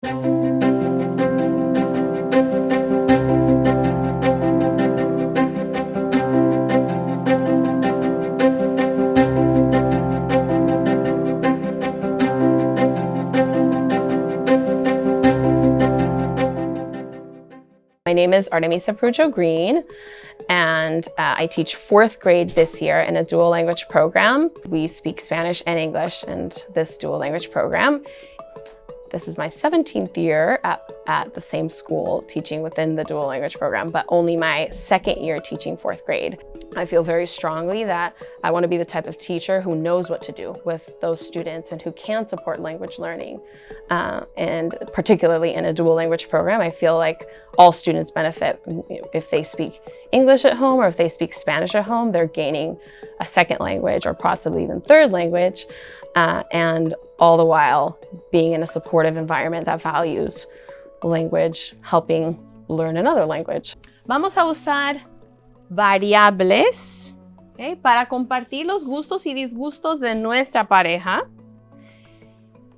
My name is Artemisa Perucho-Green, and I teach 4th grade this year in a dual language program. We speak Spanish and English in this dual language program. This is my 17th year at the same school teaching within the dual language program, but only my 2nd year teaching 4th grade. I feel very strongly that I want to be the type of teacher who knows what to do with those students and who can support language learning. And particularly in a dual language program, I feel like all students benefit. If they speak English at home or if they speak Spanish at home, they're gaining a 2nd language or possibly even 3rd language, and all the while being in a supportive environment that values language, helping learn another language. Vamos a usar variables, ¿okay?, para compartir los gustos y disgustos de nuestra pareja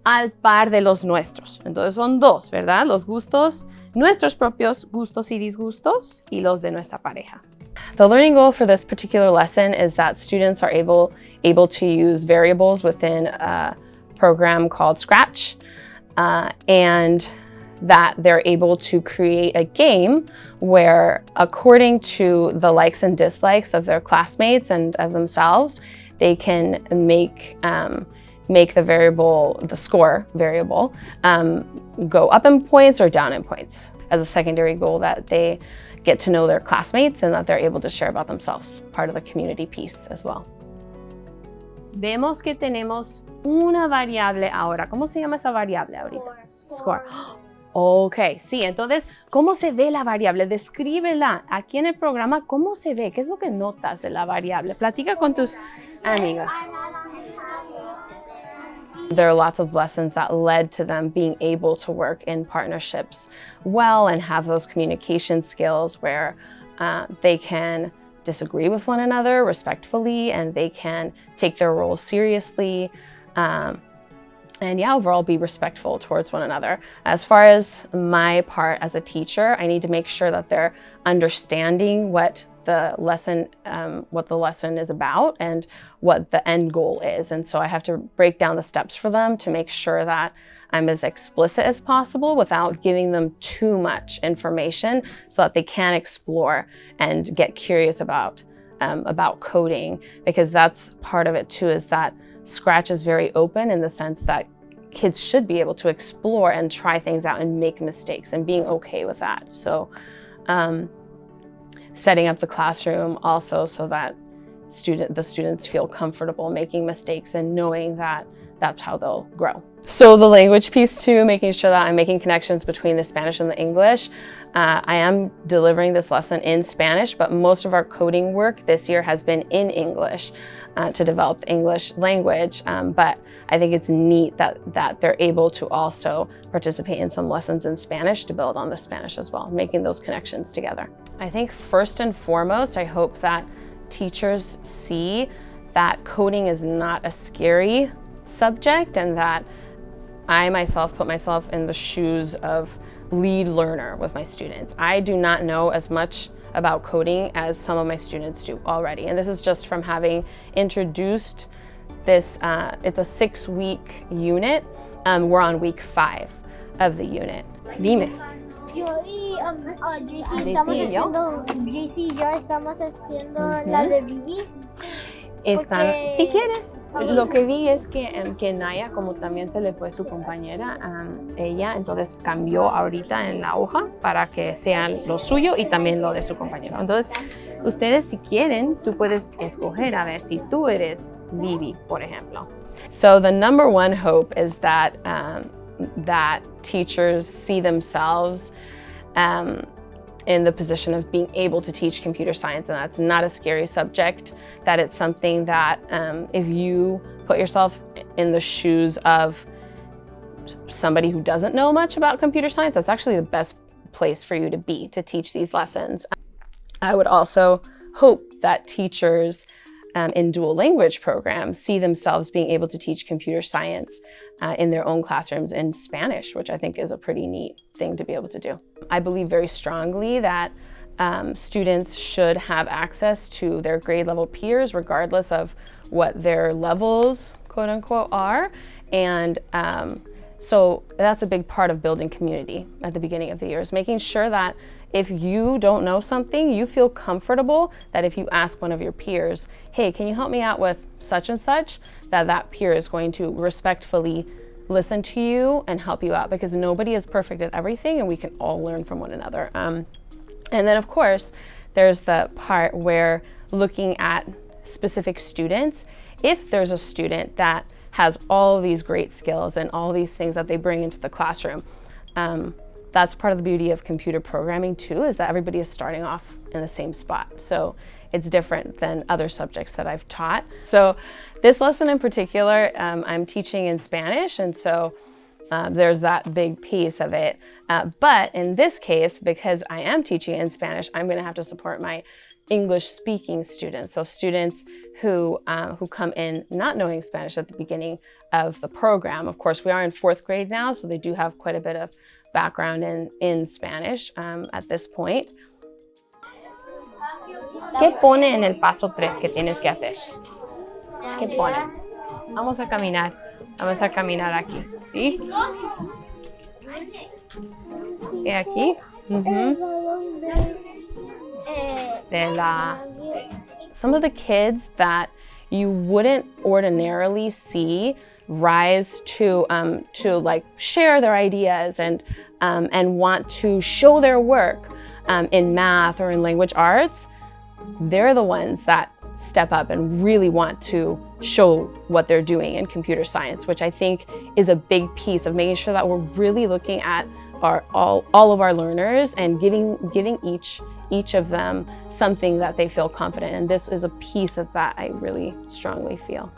al par de los nuestros. Entonces son dos, ¿verdad? Los gustos, nuestros propios gustos y disgustos, y los de nuestra pareja. The learning goal for this particular lesson is that students are able to use variables within a program called Scratch, and that they're able to create a game where, according to the likes and dislikes of their classmates and of themselves, they can make the variable, the score variable, go up in points or down in points. As a secondary goal, that they get to know their classmates and that they're able to share about themselves, part of the community piece as well. Vemos que tenemos una variable ahora. ¿Cómo se llama esa variable ahorita? Score. Ok, sí, entonces, ¿cómo se ve la variable? Descríbela aquí en el programa. ¿Cómo se ve? ¿Qué es lo que notas de la variable? Platica con tus amigas. There are lots of lessons that led to them being able to work in partnerships well and have those communication skills where they can disagree with one another respectfully and they can take their roles seriously. And yeah, overall be respectful towards one another. As far as my part as a teacher, I need to make sure that they're understanding what the lesson is about and what the end goal is. And so I have to break down the steps for them to make sure that I'm as explicit as possible without giving them too much information so that they can explore and get curious about coding, because that's part of it too, is that Scratch is very open in the sense that kids should be able to explore and try things out and make mistakes and being okay with that. So setting up the classroom also so that the students feel comfortable making mistakes and knowing that that's how they'll grow. So the language piece too, making sure that I'm making connections between the Spanish and the English. I am delivering this lesson in Spanish, but most of our coding work this year has been in English to develop the English language. But I think it's neat that they're able to also participate in some lessons in Spanish to build on the Spanish as well, making those connections together. I think first and foremost, I hope that teachers see that coding is not a scary subject and that I myself put myself in the shoes of lead learner with my students. I do not know as much about coding as some of my students do already. And this is just from having introduced this, it's a 6-week unit. We're on week 5 of the unit. Dime. Yo y JC y yo estamos haciendo la de Vivi. Están, si quieres, lo que vi es que Naya, como también se le fue su compañera, ella entonces cambió ahorita en la hoja para que sea lo suyo y también lo de su compañero. Entonces, ustedes si quieren, tú puedes escoger a ver si tú eres Vivi, por ejemplo. So the number one hope is that that teachers see themselves in the position of being able to teach computer science, and that's not a scary subject, that it's something that if you put yourself in the shoes of somebody who doesn't know much about computer science, that's actually the best place for you to be, to teach these lessons. I would also hope that teachers in dual language programs see themselves being able to teach computer science in their own classrooms in Spanish, which I think is a pretty neat thing to be able to do. I believe very strongly that students should have access to their grade level peers regardless of what their levels, quote unquote, are. And so that's a big part of building community at the beginning of the year, is making sure that if you don't know something, you feel comfortable that if you ask one of your peers, hey, can you help me out with such and such, that peer is going to respectfully listen to you and help you out, because nobody is perfect at everything and we can all learn from one another. And then of course, there's the part where looking at specific students, if there's a student that has all of these great skills and all these things that they bring into the classroom, that's part of the beauty of computer programming too, is that everybody is starting off in the same spot. So it's different than other subjects that I've taught. So this lesson in particular, I'm teaching in Spanish, and so there's that big piece of it. But in this case, because I am teaching in Spanish, I'm gonna have to support my English-speaking students, so students who come in not knowing Spanish at the beginning of the program. Of course, we are in 4th grade now, so they do have quite a bit of background in Spanish at this point. ¿Qué pone en el paso 3 que tienes que hacer? ¿Qué pone? Vamos a caminar aquí, ¿sí? ¿Y aquí? Some of the kids that you wouldn't ordinarily see rise to like share their ideas and want to show their work in math or in language arts, they're the ones that step up and really want to show what they're doing in computer science, which I think is a big piece of making sure that we're really looking at all of our learners and giving each of them something that they feel confident in. And this is a piece of that I really strongly feel.